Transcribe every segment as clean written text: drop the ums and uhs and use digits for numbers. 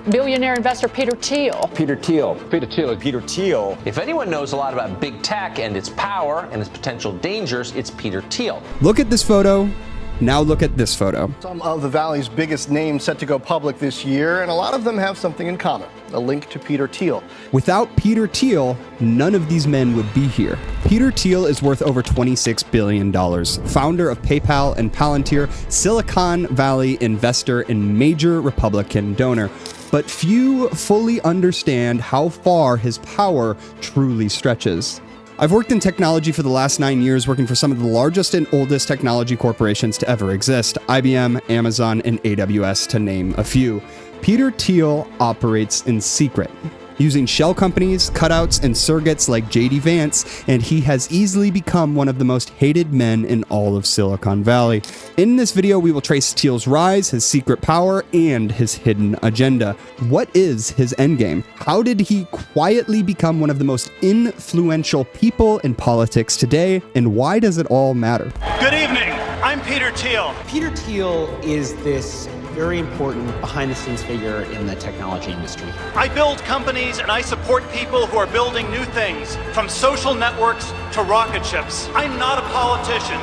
billionaire investor Peter Thiel. Peter Thiel. Peter Thiel. Peter Thiel. If anyone knows a lot about big tech and its power and its potential dangers, it's Peter Thiel. Look at this photo. Now look at this photo. Some of the Valley's biggest names set to go public this year, and a lot of them have something in common, a link to Peter Thiel. Without Peter Thiel, none of these men would be here. Peter Thiel is worth over $26 billion, founder of PayPal and Palantir, Silicon Valley investor and major Republican donor. But few fully understand how far his power truly stretches. I've worked in technology for the last 9 years, working for some of the largest and oldest technology corporations to ever exist, IBM, Amazon, and AWS, to name a few. Peter Thiel operates in secret, using shell companies, cutouts, and surrogates like J.D. Vance, and he has easily become one of the most hated men in all of Silicon Valley. In this video, we will trace Thiel's rise, his secret power, and his hidden agenda. What is his endgame? How did he quietly become one of the most influential people in politics today, and why does it all matter? Good evening, I'm Peter Thiel. Peter Thiel is this very important behind-the-scenes figure in the technology industry. I build companies and I support people who are building new things, from social networks to rocket ships. I'm not a politician.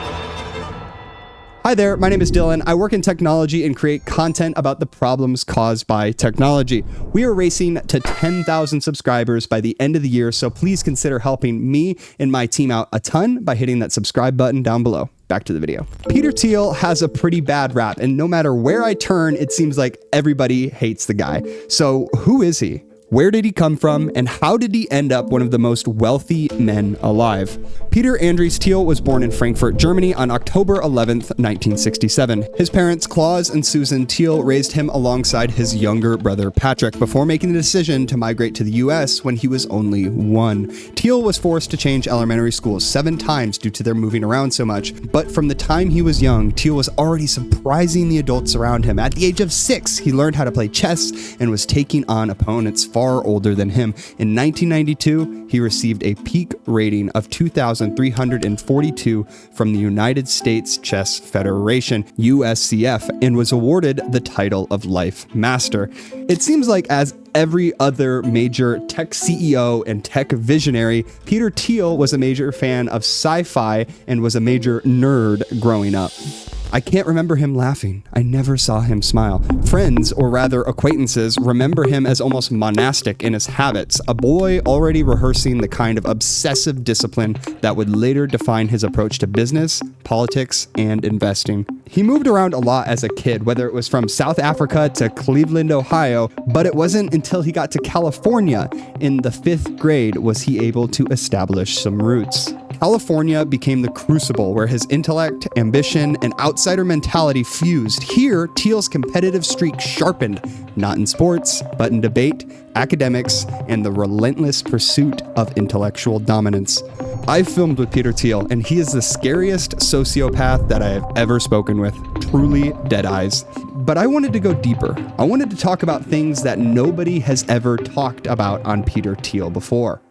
Hi there, my name is Dylan. I work in technology and create content about the problems caused by technology. We are racing to 10,000 subscribers by the end of the year, so please consider helping me and my team out a ton by hitting that subscribe button down below. Back to the video. Peter Thiel has a pretty bad rap, and no matter where I turn, it seems like everybody hates the guy. So who is he? Where did he come from, and how did he end up one of the most wealthy men alive? Peter Andries Thiel was born in Frankfurt, Germany on October 11th, 1967. His parents, Klaus and Susan Thiel, raised him alongside his younger brother, Patrick, before making the decision to migrate to the US when he was only 1. Thiel was forced to change elementary schools 7 times due to their moving around so much, but from the time he was young, Thiel was already surprising the adults around him. At the age of 6, he learned how to play chess and was taking on opponents far older than him. In 1992, he received a peak rating of 2,342 from the United States Chess Federation, USCF, and was awarded the title of Life Master. It seems like, as every other major tech CEO and tech visionary, Peter Thiel was a major fan of sci-fi and was a major nerd growing up. I can't remember him laughing. I never saw him smile. Friends, or rather acquaintances, remember him as almost monastic in his habits, a boy already rehearsing the kind of obsessive discipline that would later define his approach to business, politics, and investing. He moved around a lot as a kid, whether it was from South Africa to Cleveland, Ohio, but it wasn't until he got to California in the 5th grade was he able to establish some roots. California became the crucible where his intellect, ambition, and outsider mentality fused. Here, Thiel's competitive streak sharpened, not in sports, but in debate, academics, and the relentless pursuit of intellectual dominance. I've filmed with Peter Thiel, and he is the scariest sociopath that I have ever spoken with. Truly dead eyes. But I wanted to go deeper. I wanted to talk about things that nobody has ever talked about on Peter Thiel before.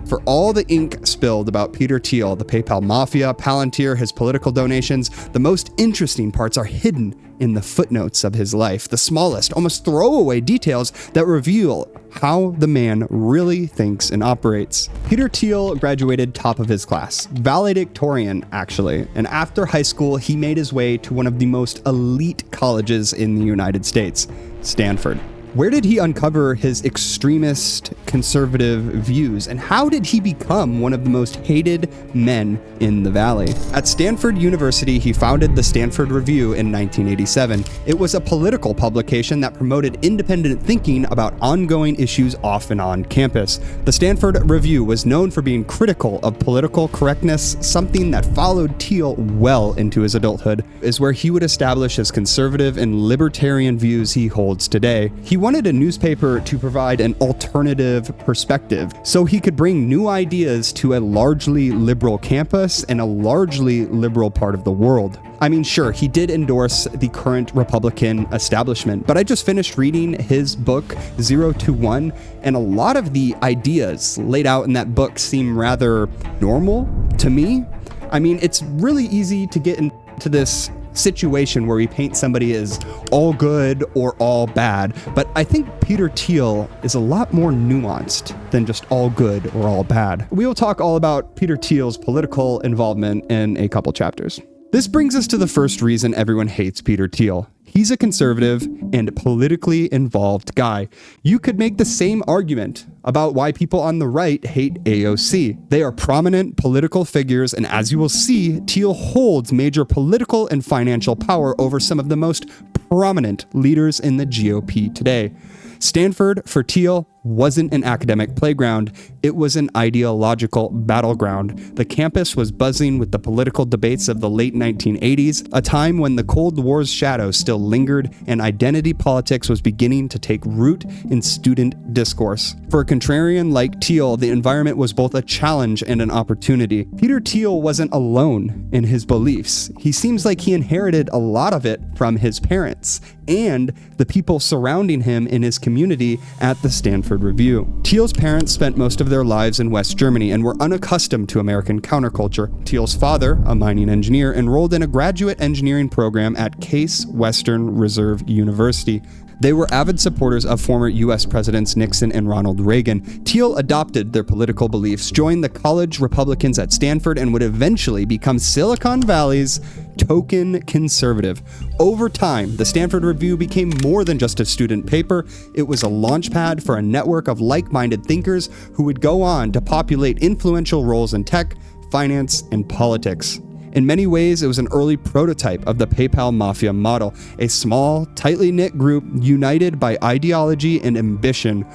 For all the ink spilled about Peter Thiel, the PayPal mafia, Palantir, his political donations, the most interesting parts are hidden in the footnotes of his life, the smallest, almost throwaway details that reveal how the man really thinks and operates. Peter Thiel graduated top of his class, valedictorian actually, and after high school he made his way to one of the most elite colleges in the United States, Stanford. Where did he uncover his extremist conservative views, and how did he become one of the most hated men in the Valley? At Stanford University, he founded the Stanford Review in 1987. It was a political publication that promoted independent thinking about ongoing issues off and on campus. The Stanford Review was known for being critical of political correctness, something that followed Thiel well into his adulthood, is where he would establish his conservative and libertarian views he holds today. He wanted a newspaper to provide an alternative perspective, so he could bring new ideas to a largely liberal campus and a largely liberal part of the world. I mean, sure, he did endorse the current Republican establishment, but I just finished reading his book, 0 to 1, and a lot of the ideas laid out in that book seem rather normal to me. I mean, it's really easy to get into this situation where we paint somebody as all good or all bad, but I think Peter Thiel is a lot more nuanced than just all good or all bad. We will talk all about Peter Thiel's political involvement in a couple chapters. This brings us to the first reason everyone hates Peter Thiel. He's a conservative and politically involved guy. You could make the same argument about why people on the right hate AOC. They are prominent political figures, and as you will see, Thiel holds major political and financial power over some of the most prominent leaders in the GOP today. Stanford, for Thiel, wasn't an academic playground, it was an ideological battleground. The campus was buzzing with the political debates of the late 1980s, a time when the Cold War's shadows still lingered and identity politics was beginning to take root in student discourse. For a contrarian like Thiel, the environment was both a challenge and an opportunity. Peter Thiel wasn't alone in his beliefs. He seems like he inherited a lot of it from his parents and the people surrounding him in his community at the Stanford Review. Thiel's parents spent most of their lives in West Germany and were unaccustomed to American counterculture. Thiel's father, a mining engineer, enrolled in a graduate engineering program at Case Western Reserve University. They were avid supporters of former US Presidents Nixon and Ronald Reagan. Thiel adopted their political beliefs, joined the college Republicans at Stanford, and would eventually become Silicon Valley's token conservative. Over time, the Stanford Review became more than just a student paper. It was a launchpad for a network of like-minded thinkers who would go on to populate influential roles in tech, finance, and politics. In many ways, it was an early prototype of the PayPal Mafia model, a small, tightly knit group united by ideology and ambition,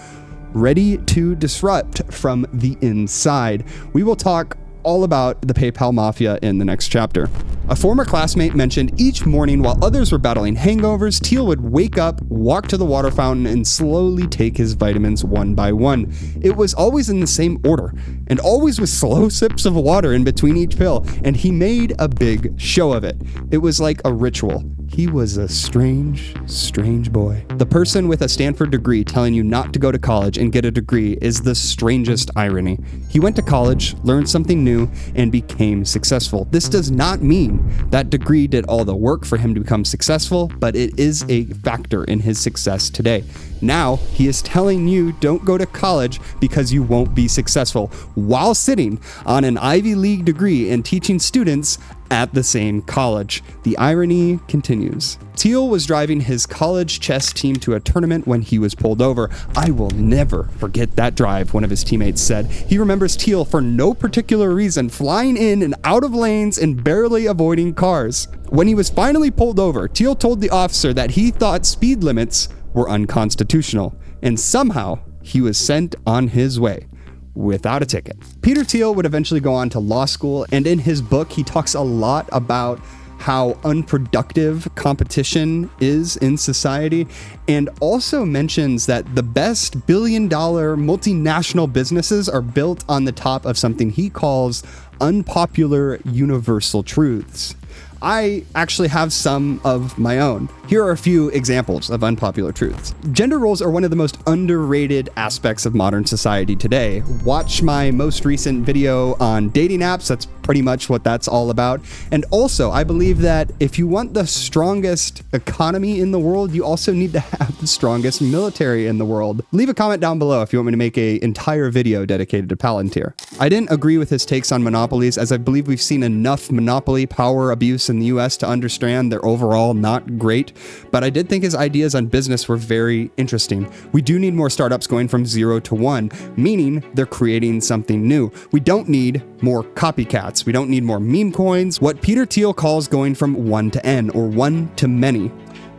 ready to disrupt from the inside. We will talk all about the PayPal Mafia in the next chapter. A former classmate mentioned each morning while others were battling hangovers, Thiel would wake up, walk to the water fountain, and slowly take his vitamins one by one. It was always in the same order, and always with slow sips of water in between each pill, and he made a big show of it. It was like a ritual. He was a strange, strange boy. The person with a Stanford degree telling you not to go to college and get a degree is the strangest irony. He went to college, learned something new, and became successful. This does not mean that degree did all the work for him to become successful, but it is a factor in his success today. Now, he is telling you don't go to college because you won't be successful, while sitting on an Ivy League degree and teaching students at the same college. The irony continues. Thiel was driving his college chess team to a tournament when he was pulled over. "I will never forget that drive," one of his teammates said. He remembers Thiel for no particular reason, flying in and out of lanes and barely avoiding cars. When he was finally pulled over, Thiel told the officer that he thought speed limits were unconstitutional, and somehow he was sent on his way without a ticket. Peter Thiel would eventually go on to law school, and in his book, he talks a lot about how unproductive competition is in society, and also mentions that the best billion-dollar multinational businesses are built on the top of something he calls unpopular universal truths. I actually have some of my own. Here are a few examples of unpopular truths. Gender roles are one of the most underrated aspects of modern society today. Watch my most recent video on dating apps. That's pretty much what that's all about. And also, I believe that if you want the strongest economy in the world, you also need to have the strongest military in the world. Leave a comment down below if you want me to make an entire video dedicated to Palantir. I didn't agree with his takes on monopolies, as I believe we've seen enough monopoly power abuse in the US to understand they're overall not great, but I did think his ideas on business were very interesting. We do need more startups going from 0 to 1, meaning they're creating something new. We don't need more copycats. We don't need more meme coins. What Peter Thiel calls going from 1 to N, or 1 to many.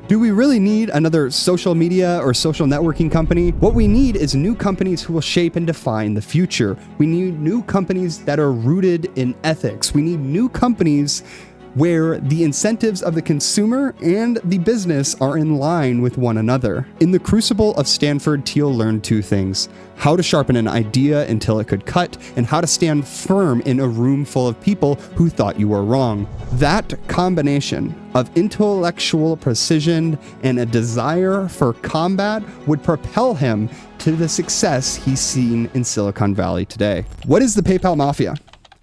Do we really need another social media or social networking company? What we need is new companies who will shape and define the future. We need new companies that are rooted in ethics. We need new companies where the incentives of the consumer and the business are in line with one another. In the crucible of Stanford, Thiel learned two things: how to sharpen an idea until it could cut, and how to stand firm in a room full of people who thought you were wrong. That combination of intellectual precision and a desire for combat would propel him to the success he's seen in Silicon Valley today. What is the PayPal Mafia?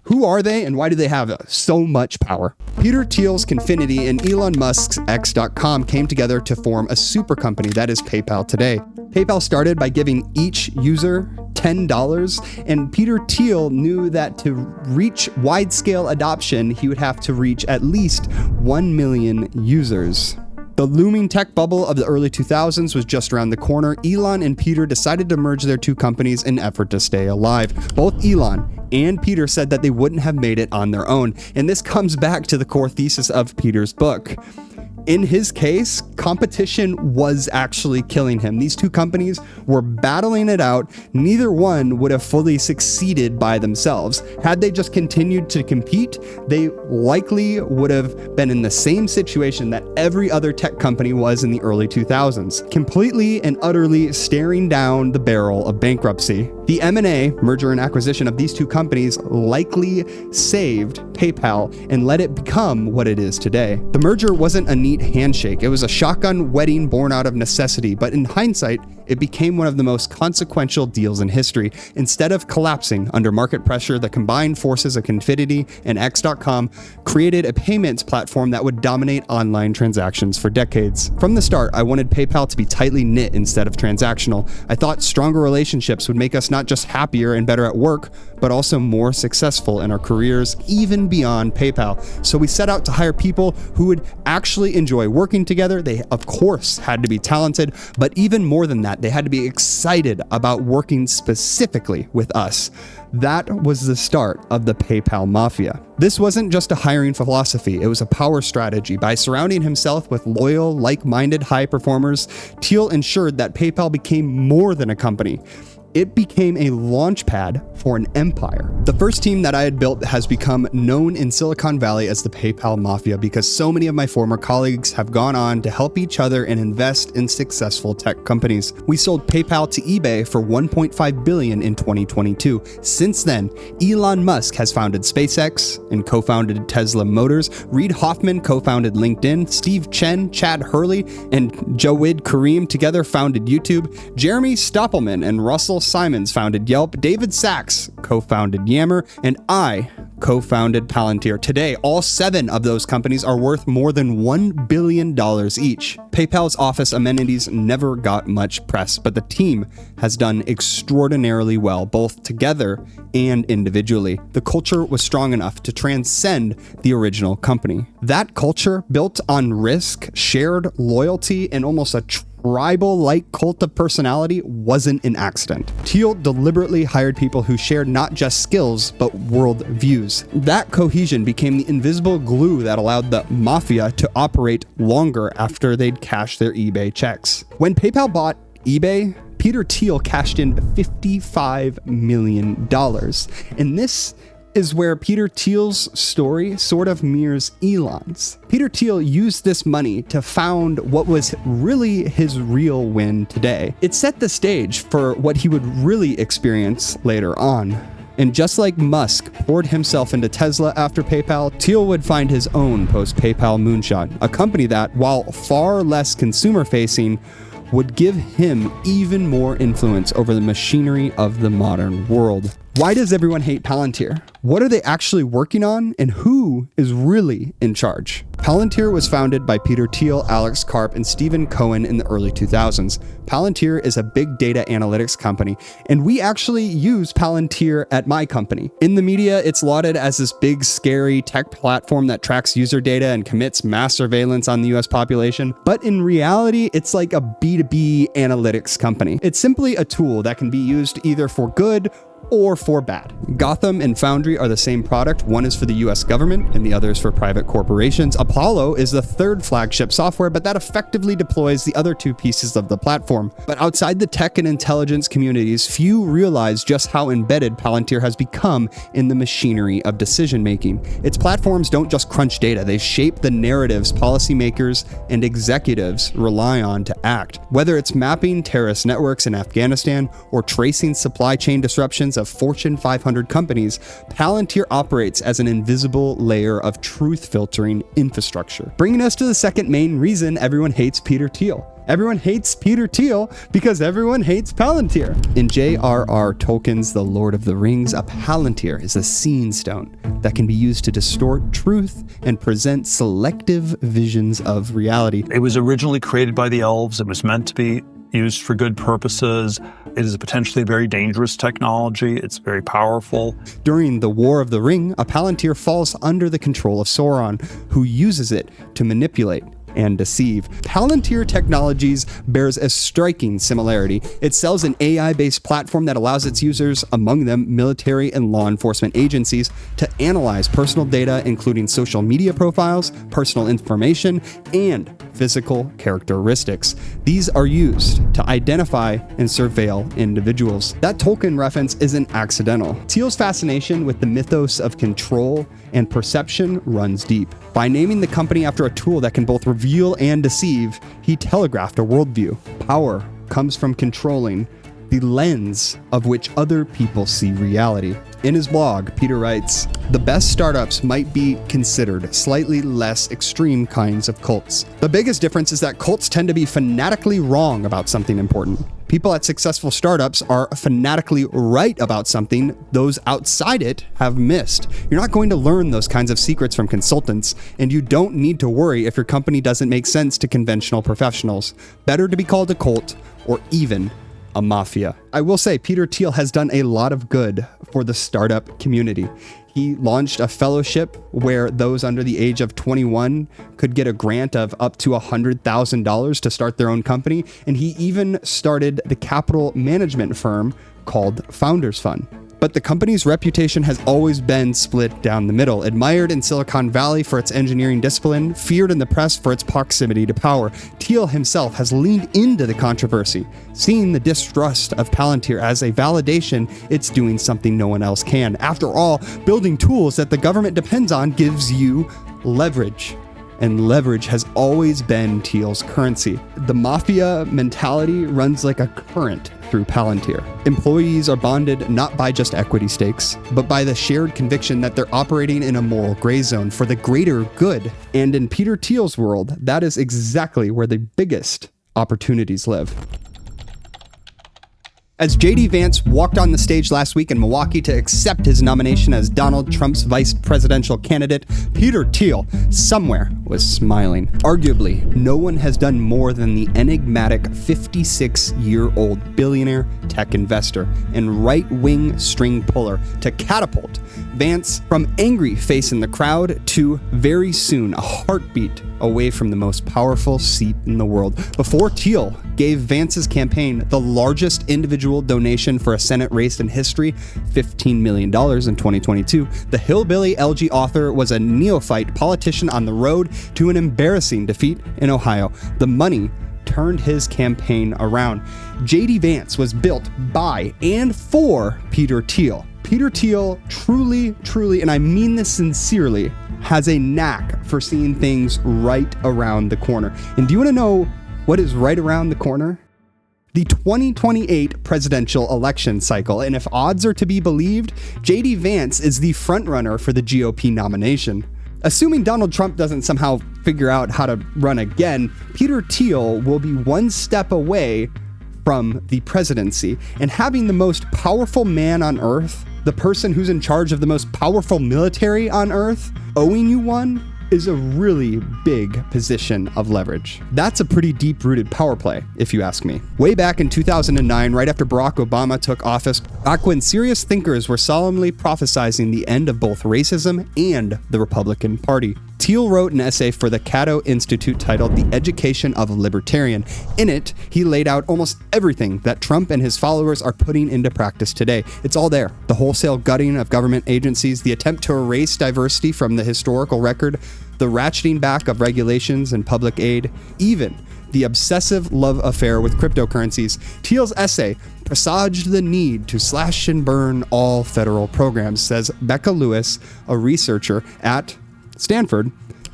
Who are they, and why do they have so much power? Peter Thiel's Confinity and Elon Musk's X.com came together to form a super company that is PayPal today. PayPal started by giving each user $10, and Peter Thiel knew that to reach wide-scale adoption, he would have to reach at least 1 million users. The looming tech bubble of the early 2000s was just around the corner. Elon and Peter decided to merge their two companies in an effort to stay alive. Both Elon and Peter said that they wouldn't have made it on their own, and this comes back to the core thesis of Peter's book. In his case, competition was actually killing him. These two companies were battling it out. Neither one would have fully succeeded by themselves. Had they just continued to compete, they likely would have been in the same situation that every other tech company was in the early 2000s, completely and utterly staring down the barrel of bankruptcy. The M&A, merger and acquisition of these two companies, likely saved PayPal and let it become what it is today. The merger wasn't a neat handshake. It was a shotgun wedding born out of necessity, but in hindsight, it became one of the most consequential deals in history. Instead of collapsing under market pressure, the combined forces of Confinity and X.com created a payments platform that would dominate online transactions for decades. From the start, I wanted PayPal to be tightly knit instead of transactional. I thought stronger relationships would make us not just happier and better at work, but also more successful in our careers, even beyond PayPal. So we set out to hire people who would actually enjoy working together. They, of course, had to be talented, but even more than that, they had to be excited about working specifically with us. That was the start of the PayPal Mafia. This wasn't just a hiring philosophy, it was a power strategy. By surrounding himself with loyal, like-minded high performers, Thiel ensured that PayPal became more than a company. It became a launchpad for an empire. The first team that I had built has become known in Silicon Valley as the PayPal Mafia because so many of my former colleagues have gone on to help each other and invest in successful tech companies. We sold PayPal to eBay for $1.5 billion in 2022. Since then, Elon Musk has founded SpaceX and co-founded Tesla Motors. Reid Hoffman co-founded LinkedIn. Steve Chen, Chad Hurley, and Jawed Karim together founded YouTube. Jeremy Stoppelman and Russell Simons founded Yelp. David Sachs co-founded Yammer, and I co-founded Palantir. Today, all 7 of those companies are worth more than $1 billion each. PayPal's office amenities never got much press, but the team has done extraordinarily well, both together and individually. The culture was strong enough to transcend the original company. That culture, built on risk, shared loyalty, and almost a tribal-like cult of personality, wasn't an accident. Thiel deliberately hired people who shared not just skills, but world views. That cohesion became the invisible glue that allowed the mafia to operate longer after they'd cashed their eBay checks. When PayPal bought eBay, Peter Thiel cashed in $55 million. And this is where Peter Thiel's story sort of mirrors Elon's. Peter Thiel used this money to found what was really his real win today. It set the stage for what he would really experience later on. And just like Musk poured himself into Tesla after PayPal, Thiel would find his own post-PayPal moonshot, a company that, while far less consumer-facing, would give him even more influence over the machinery of the modern world. Why does everyone hate Palantir? What are they actually working on, and who is really in charge? Palantir was founded by Peter Thiel, Alex Karp, and Stephen Cohen in the early 2000s. Palantir is a big data analytics company, and we actually use Palantir at my company. In the media, it's lauded as this big, scary tech platform that tracks user data and commits mass surveillance on the US population. But in reality, it's like a B2B analytics company. It's simply a tool that can be used either for good or for bad. Gotham and Foundry are the same product. One is for the US government and the other is for private corporations. Apollo is the third flagship software, but that effectively deploys the other 2 pieces of the platform. But outside the tech and intelligence communities, few realize just how embedded Palantir has become in the machinery of decision making. Its platforms don't just crunch data, they shape the narratives policymakers and executives rely on to act. Whether it's mapping terrorist networks in Afghanistan or tracing supply chain disruptions of Fortune 500 companies, Palantir operates as an invisible layer of truth filtering infrastructure. Bringing us to the second main reason everyone hates Peter Thiel. Everyone hates Peter Thiel because everyone hates Palantir. In J.R.R. Tolkien's The Lord of the Rings, a Palantir is a seeing stone that can be used to distort truth and present selective visions of reality. It was originally created by the elves. It was meant to be used for good purposes. It is a potentially very dangerous technology. It's very powerful. During the War of the Ring, a Palantir falls under the control of Sauron, who uses it to manipulate and deceive. Palantir Technologies bears a striking similarity. It sells an AI-based platform that allows its users, among them military and law enforcement agencies, to analyze personal data, including social media profiles, personal information, and physical characteristics. These are used to identify and surveil individuals. That Tolkien reference isn't accidental. Thiel's fascination with the mythos of control and perception runs deep. By naming the company after a tool that can both reveal and deceive, he telegraphed a worldview. Power comes from controlling the lens of which other people see reality. In his blog, Peter writes, "The best startups might be considered slightly less extreme kinds of cults. The biggest difference is that cults tend to be fanatically wrong about something important. People at successful startups are fanatically right about something those outside it have missed. You're not going to learn those kinds of secrets from consultants, and you don't need to worry if your company doesn't make sense to conventional professionals. Better to be called a cult or even a mafia." I will say Peter Thiel has done a lot of good for the startup community. He launched a fellowship where those under the age of 21 could get a grant of up to $100,000 to start their own company. And he even started the capital management firm called Founders Fund. But the company's reputation has always been split down the middle, admired in Silicon Valley for its engineering discipline, feared in the press for its proximity to power. Thiel himself has leaned into the controversy, seeing the distrust of Palantir as a validation it's doing something no one else can. After all, building tools that the government depends on gives you leverage. And leverage has always been Thiel's currency. The mafia mentality runs like a current through Palantir. Employees are bonded not by just equity stakes, but by the shared conviction that they're operating in a moral gray zone for the greater good. And in Peter Thiel's world, that is exactly where the biggest opportunities live. As J.D. Vance walked on the stage last week in Milwaukee to accept his nomination as Donald Trump's vice presidential candidate, Peter Thiel somewhere was smiling. Arguably, no one has done more than the enigmatic 56-year-old billionaire tech investor and right-wing string puller to catapult Vance from angry face in the crowd to very soon a heartbeat away from the most powerful seat in the world. Before Thiel gave Vance's campaign the largest individual donation for a Senate race in history, $15 million in 2022, the hillbilly LG author was a neophyte politician on the road to an embarrassing defeat in Ohio. The money turned his campaign around. J.D. Vance was built by and for Peter Thiel. Peter Thiel truly, and I mean this sincerely, has a knack for seeing things right around the corner. And do you want to know what is right around the corner? The 2028 presidential election cycle. And if odds are to be believed, J.D. Vance is the frontrunner for the GOP nomination. Assuming Donald Trump doesn't somehow figure out how to run again, Peter Thiel will be one step away from the presidency. And having the most powerful man on earth, the person who's in charge of the most powerful military on earth, owing you one, is a really big position of leverage. That's a pretty deep-rooted power play, if you ask me. Way back in 2009, right after Barack Obama took office, back when serious thinkers were solemnly prophesizing the end of both racism and the Republican Party, Thiel wrote an essay for the Cato Institute titled The Education of a Libertarian. In it, he laid out almost everything that Trump and his followers are putting into practice today. It's all there. The wholesale gutting of government agencies, the attempt to erase diversity from the historical record, the ratcheting back of regulations and public aid, even the obsessive love affair with cryptocurrencies. Thiel's essay presaged the need to slash and burn all federal programs, says Becca Lewis, a researcher at Stanford.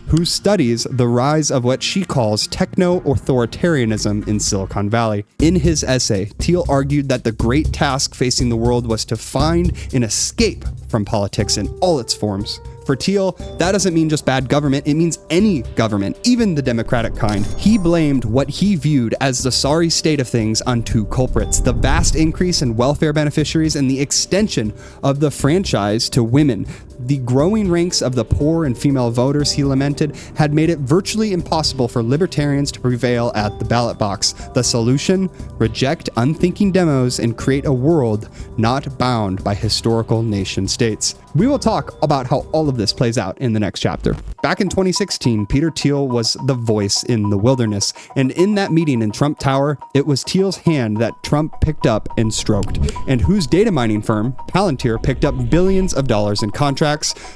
who studies the rise of what she calls techno-authoritarianism in Silicon Valley. In his essay, Thiel argued that the great task facing the world was to find an escape from politics in all its forms. For Thiel, that doesn't mean just bad government, it means any government, even the democratic kind. He blamed what he viewed as the sorry state of things on two culprits: the vast increase in welfare beneficiaries and the extension of the franchise to women. The growing ranks of the poor and female voters, he lamented, had made it virtually impossible for libertarians to prevail at the ballot box. The solution? Reject unthinking demos and create a world not bound by historical nation states. We will talk about how all of this plays out in the next chapter. Back in 2016, Peter Thiel was the voice in the wilderness, and in that meeting in Trump Tower, it was Thiel's hand that Trump picked up and stroked, and whose data mining firm, Palantir, picked up billions of dollars in contracts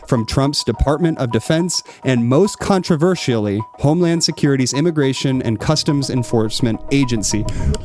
from Trump's Department of Defense and, most controversially, Homeland Security's Immigration and Customs Enforcement Agency,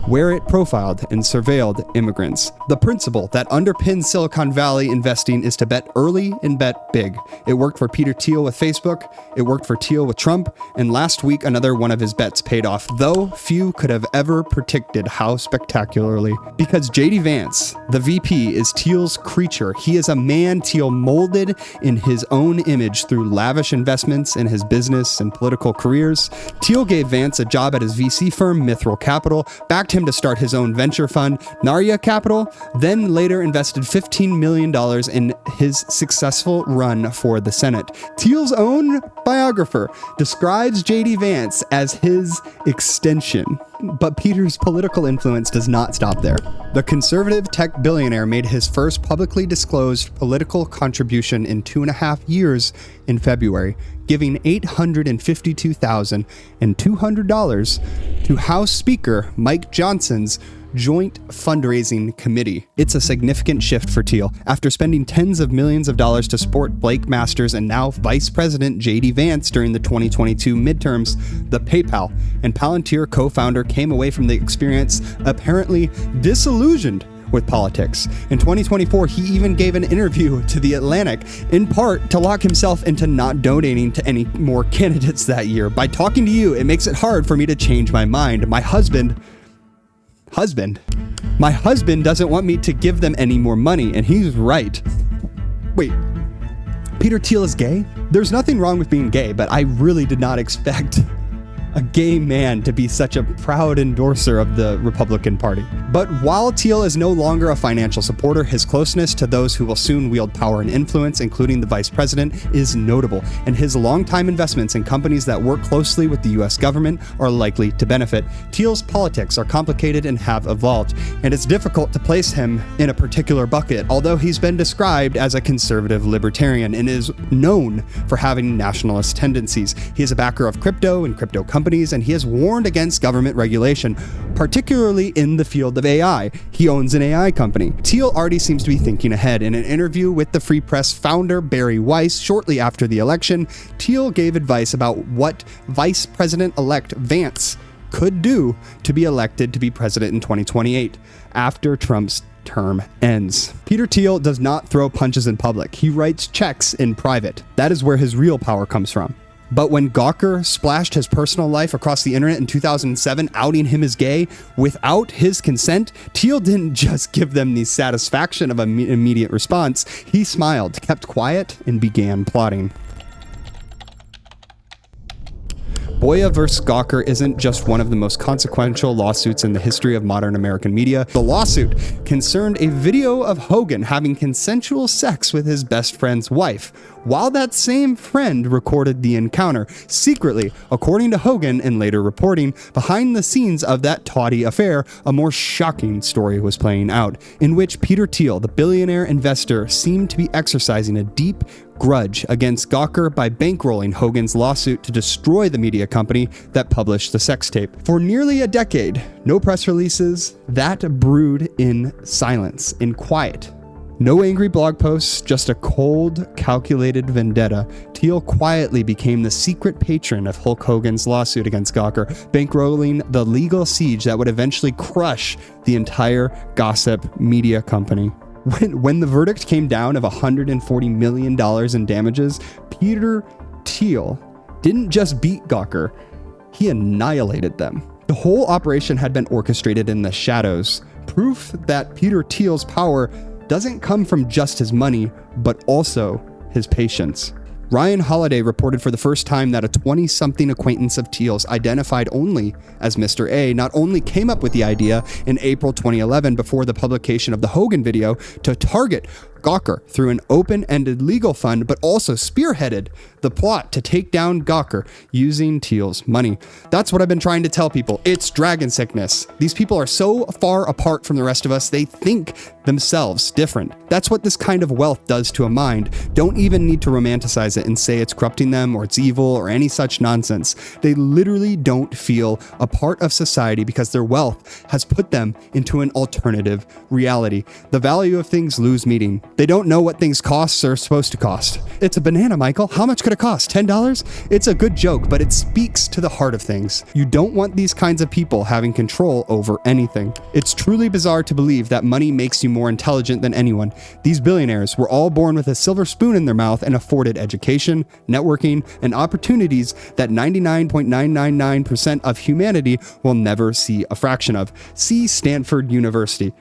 where it profiled and surveilled immigrants. The principle that underpins Silicon Valley investing is to bet early and bet big. It worked for Peter Thiel with Facebook, it worked for Thiel with Trump, and last week another one of his bets paid off, though few could have ever predicted how spectacularly. Because JD Vance, the VP, is Thiel's creature. He is a man Thiel molded in his own image through lavish investments in his business and political careers. Thiel gave Vance a job at his VC firm, Mithril Capital, backed him to start his own venture fund, Narya Capital, then later invested $15 million in his successful run for the Senate. Thiel's own biographer describes JD Vance as his extension. But Peter's political influence does not stop there. The conservative tech billionaire made his first publicly disclosed political contribution in 2.5 years in February, giving $852,200 to House Speaker Mike Johnson's Joint Fundraising Committee. It's a significant shift for Thiel. After spending tens of millions of dollars to support Blake Masters and now Vice President JD Vance during the 2022 midterms, the PayPal and Palantir co-founder came away from the experience apparently disillusioned with politics. In 2024, he even gave an interview to The Atlantic, in part to lock himself into not donating to any more candidates that year. By talking to you, it makes it hard for me to change my mind. My husband doesn't want me to give them any more money, and he's right. Wait, Peter Thiel is gay? There's nothing wrong with being gay, but I really did not expect a gay man to be such a proud endorser of the Republican Party. But while Thiel is no longer a financial supporter, his closeness to those who will soon wield power and influence, including the vice president, is notable, and his longtime investments in companies that work closely with the US government are likely to benefit. Thiel's politics are complicated and have evolved, and it's difficult to place him in a particular bucket, although he's been described as a conservative libertarian and is known for having nationalist tendencies. He is a backer of crypto and crypto companies, and he has warned against government regulation, particularly in the field of AI. He owns an AI company. Thiel already seems to be thinking ahead. In an interview with the Free Press founder Barry Weiss shortly after the election, Thiel gave advice about what Vice President-elect Vance could do to be elected to be president in 2028, after Trump's term ends. Peter Thiel does not throw punches in public. He writes checks in private. That is where his real power comes from. But when Gawker splashed his personal life across the internet in 2007, outing him as gay without his consent, Thiel didn't just give them the satisfaction of an immediate response. He smiled, kept quiet, and began plotting. Boya vs. Gawker isn't just one of the most consequential lawsuits in the history of modern American media. The lawsuit concerned a video of Hogan having consensual sex with his best friend's wife, while that same friend recorded the encounter secretly. According to Hogan and later reporting, behind the scenes of that tawdry affair, a more shocking story was playing out, in which Peter Thiel, the billionaire investor, seemed to be exercising a deep grudge against Gawker by bankrolling Hogan's lawsuit to destroy the media company that published the sex tape. For nearly a decade, no press releases, that brewed in silence, in quiet. No angry blog posts, just a cold, calculated vendetta. Thiel quietly became the secret patron of Hulk Hogan's lawsuit against Gawker, bankrolling the legal siege that would eventually crush the entire gossip media company. When the verdict came down of $140 million in damages, Peter Thiel didn't just beat Gawker, he annihilated them. The whole operation had been orchestrated in the shadows, proof that Peter Thiel's power doesn't come from just his money, but also his patience. Ryan Holiday reported for the first time that a 20-something acquaintance of Thiel's, identified only as Mr. A, not only came up with the idea in April 2011 before the publication of the Hogan video to target Gawker through an open-ended legal fund, but also spearheaded the plot to take down Gawker using Thiel's money. That's what I've been trying to tell people. It's dragon sickness. These people are so far apart from the rest of us, they think themselves different. That's what this kind of wealth does to a mind. Don't even need to romanticize it and say it's corrupting them or it's evil or any such nonsense. They literally don't feel a part of society because their wealth has put them into an alternative reality. The value of things lose meaning. They don't know what things cost or are supposed to cost. It's a banana, Michael. How much could it cost? $10? It's a good joke, but it speaks to the heart of things. You don't want these kinds of people having control over anything. It's truly bizarre to believe that money makes you more intelligent than anyone. These billionaires were all born with a silver spoon in their mouth and afforded education, networking, and opportunities that 99.999% of humanity will never see a fraction of. See Stanford University.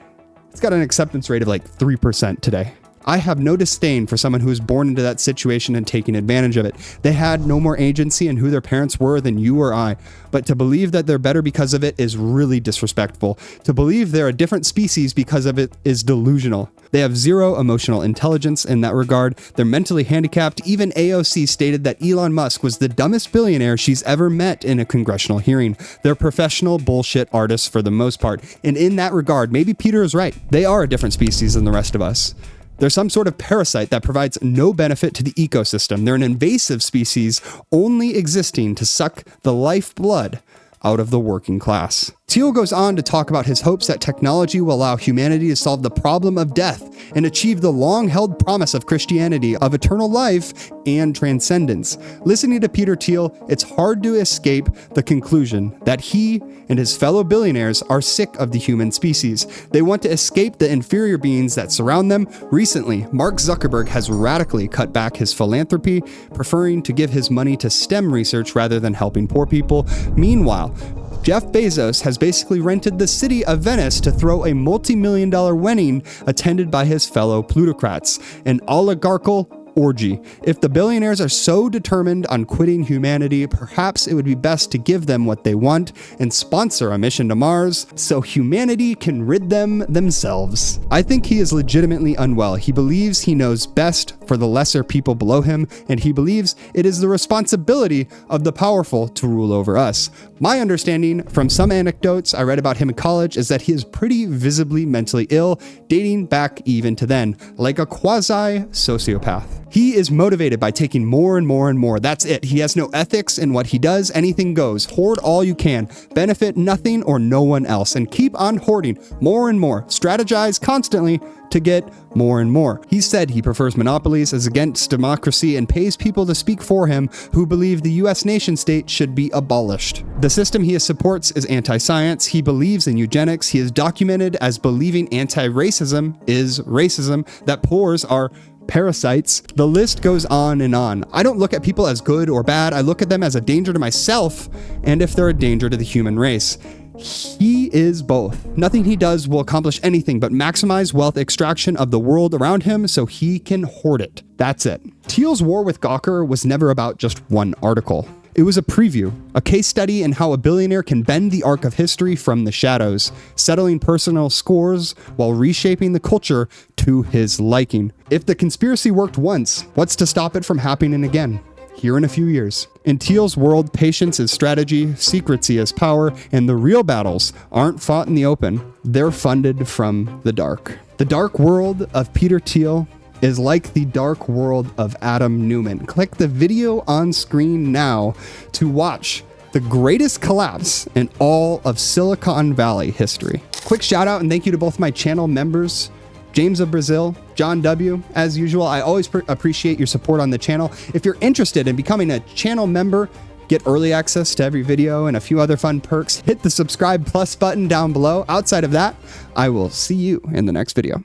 It's got an acceptance rate of like 3% today. I have no disdain for someone who was born into that situation and taking advantage of it. They had no more agency in who their parents were than you or I. But to believe that they're better because of it is really disrespectful. To believe they're a different species because of it is delusional. They have zero emotional intelligence in that regard. They're mentally handicapped. Even AOC stated that Elon Musk was the dumbest billionaire she's ever met in a congressional hearing. They're professional bullshit artists for the most part. And in that regard, maybe Peter is right. They are a different species than the rest of us. They're some sort of parasite that provides no benefit to the ecosystem. They're an invasive species only existing to suck the lifeblood out of the working class. Thiel goes on to talk about his hopes that technology will allow humanity to solve the problem of death and achieve the long-held promise of Christianity of eternal life and transcendence. Listening to Peter Thiel, it's hard to escape the conclusion that he and his fellow billionaires are sick of the human species. They want to escape the inferior beings that surround them. Recently, Mark Zuckerberg has radically cut back his philanthropy, preferring to give his money to STEM research rather than helping poor people. Meanwhile, Jeff Bezos has basically rented the city of Venice to throw a multi-million-dollar wedding attended by his fellow plutocrats, an oligarchical orgy. If the billionaires are so determined on quitting humanity, perhaps it would be best to give them what they want and sponsor a mission to Mars so humanity can rid them themselves. I think he is legitimately unwell. He believes he knows best for the lesser people below him, and he believes it is the responsibility of the powerful to rule over us. My understanding from some anecdotes I read about him in college is that he is pretty visibly mentally ill, dating back even to then, like a quasi-sociopath. He is motivated by taking more and more and more. That's it. He has no ethics in what he does. Anything goes. Hoard all you can. Benefit nothing or no one else. And keep on hoarding more and more. Strategize constantly to get more and more. He said he prefers monopolies, is against democracy, and pays people to speak for him who believe the US nation state should be abolished. The system he supports is anti-science. He believes in eugenics. He is documented as believing anti-racism is racism, that poors are parasites. The list goes on and on. I don't look at people as good or bad. I look at them as a danger to myself and if they're a danger to the human race. He is both. Nothing he does will accomplish anything but maximize wealth extraction of the world around him so he can hoard it. That's it. Thiel's war with Gawker was never about just one article. It was a preview, a case study in how a billionaire can bend the arc of history from the shadows, settling personal scores while reshaping the culture to his liking. If the conspiracy worked once, what's to stop it from happening again? Here in a few years. In Thiel's world, patience is strategy, secrecy is power, and the real battles aren't fought in the open, they're funded from the dark. The dark world of Peter Thiel is like the dark world of Adam Newman. Click the video on screen now to watch the greatest collapse in all of Silicon Valley history. Quick shout out and thank you to both my channel members, James of Brazil, John W. As usual, I always appreciate your support on the channel. If you're interested in becoming a channel member, get early access to every video and a few other fun perks, hit the subscribe plus button down below. Outside of that, I will see you in the next video.